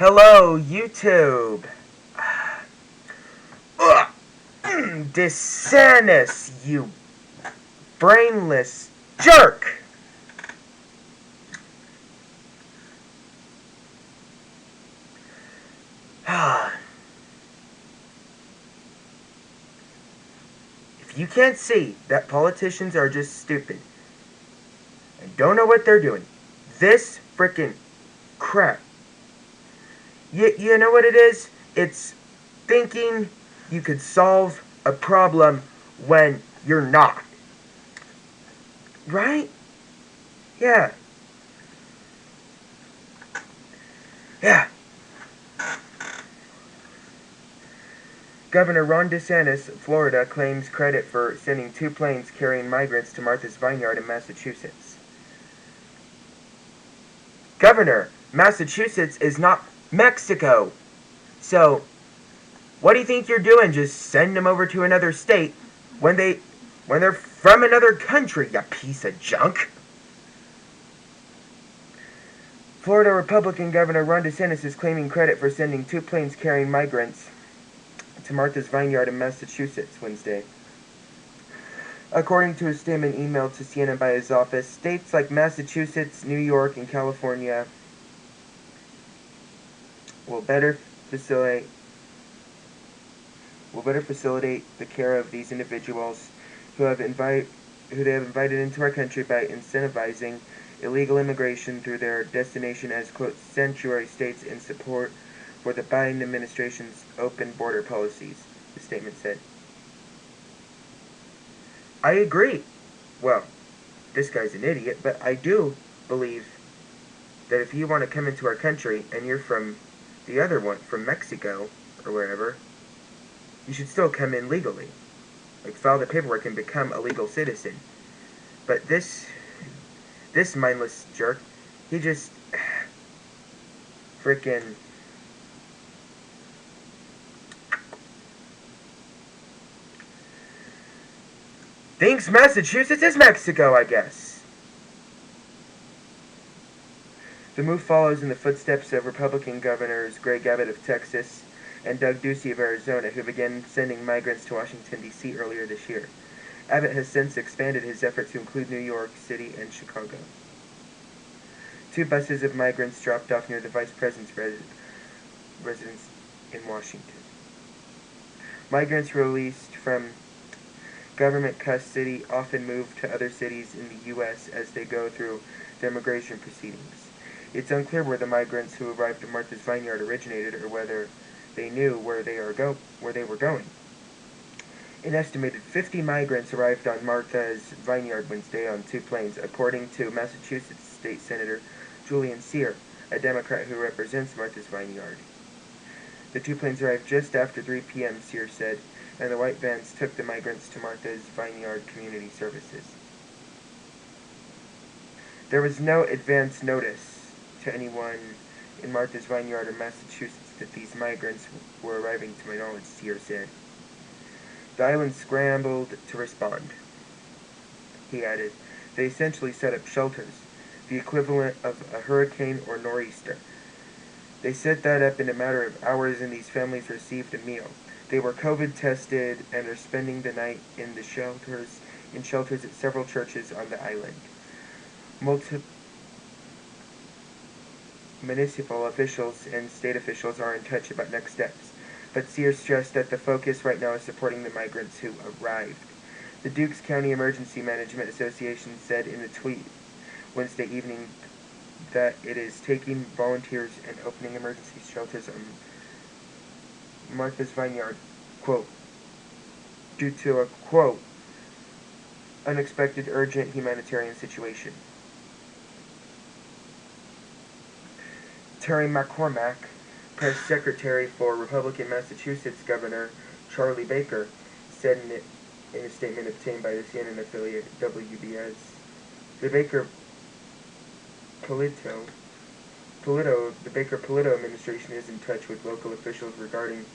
Hello, YouTube. Ugh. DeSantis, you brainless jerk. If you can't see that politicians are just stupid and don't know what they're doing, this freaking crap. You know what it is? It's thinking you could solve a problem when you're not. Right? Yeah. Yeah. Governor Ron DeSantis, Florida, claims credit for sending 2 planes carrying migrants to Martha's Vineyard in Massachusetts. Governor, Massachusetts is not Mexico. So, what do you think you're doing? Just send them over to another state when they're from another country, you piece of junk. Florida Republican Governor Ron DeSantis is claiming credit for sending 2 planes carrying migrants to Martha's Vineyard in Massachusetts Wednesday. According to a statement emailed to CNN by his office, states like Massachusetts, New York, and California will better facilitate the care of these individuals who they have invited into our country by incentivizing illegal immigration through their destination as, quote, sanctuary states in support for the Biden administration's open border policies, the statement said. I agree. Well, this guy's an idiot, but I do believe that if you want to come into our country and you're from the other one, from Mexico or wherever, you should still come in legally. Like, file the paperwork and become a legal citizen. But this mindless jerk, he just freaking thinks Massachusetts is Mexico, I guess. The move follows in the footsteps of Republican Governors Greg Abbott of Texas and Doug Ducey of Arizona, who began sending migrants to Washington, D.C. earlier this year. Abbott has since expanded his effort to include New York City and Chicago. 2 buses of migrants dropped off near the Vice President's residence in Washington. Migrants released from government custody often move to other cities in the U.S. as they go through their immigration proceedings. It's unclear where the migrants who arrived at Martha's Vineyard originated or whether they knew where they were going. An estimated 50 migrants arrived on Martha's Vineyard Wednesday on 2 planes, according to Massachusetts State Senator Julian Cyr, a Democrat who represents Martha's Vineyard. The 2 planes arrived just after 3 p.m., Cyr said, and the white vans took the migrants to Martha's Vineyard Community Services. There was no advance notice to anyone in Martha's Vineyard or Massachusetts that these migrants were arriving, to my knowledge, Cyr said. The island scrambled to respond. He added, they essentially set up shelters, the equivalent of a hurricane or nor'easter. They set that up in a matter of hours and these families received a meal. They were COVID tested and are spending the night in shelters at several churches on the island. Municipal officials and state officials are in touch about next steps, but Cyr stressed that the focus right now is supporting the migrants who arrived. The Dukes County Emergency Management Association said in a tweet Wednesday evening that it is taking volunteers and opening emergency shelters on Martha's Vineyard, quote, due to a, quote, unexpected urgent humanitarian situation. Terry McCormack, press secretary for Republican Massachusetts Governor Charlie Baker, said in a statement obtained by the CNN affiliate WBS. The Baker Polito administration is in touch with local officials regarding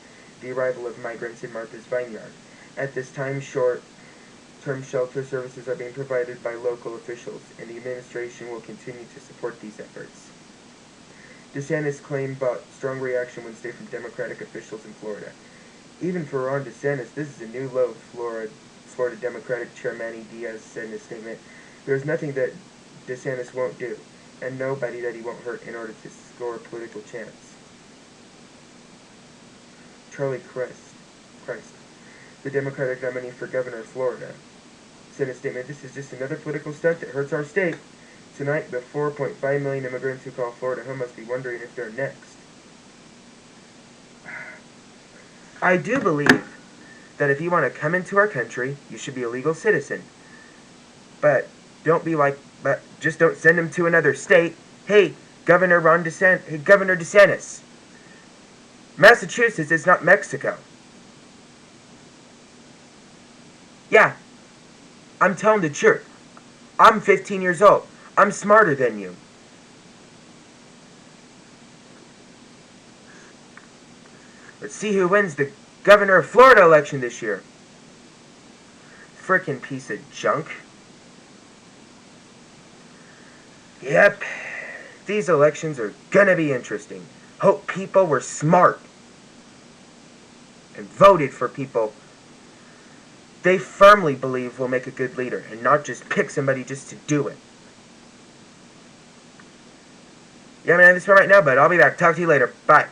the arrival of migrants in Martha's Vineyard. At this time, short-term shelter services are being provided by local officials, and the administration will continue to support these efforts. DeSantis' claim brought strong reaction Wednesday from Democratic officials in Florida. Even for Ron DeSantis, this is a new low, Florida Democratic Chair Manny Diaz said in a statement. There's nothing that DeSantis won't do, and nobody that he won't hurt in order to score a political chance. Charlie Christ, the Democratic nominee for governor of Florida, said in a statement, "This is just another political stunt that hurts our state. Tonight, the 4.5 million immigrants who call Florida home must be wondering if they're next." I do believe that if you want to come into our country, you should be a legal citizen. But just don't send them to another state. Hey, Governor DeSantis, Massachusetts is not Mexico. Yeah, I'm telling the truth. I'm 15 years old. I'm smarter than you. Let's see who wins the governor of Florida election this year. Frickin' piece of junk. Yep, these elections are gonna be interesting. Hope people were smart and voted for people they firmly believe will make a good leader and not just pick somebody just to do it. Yeah, man, this one right now, but I'll be back. Talk to you later. Bye.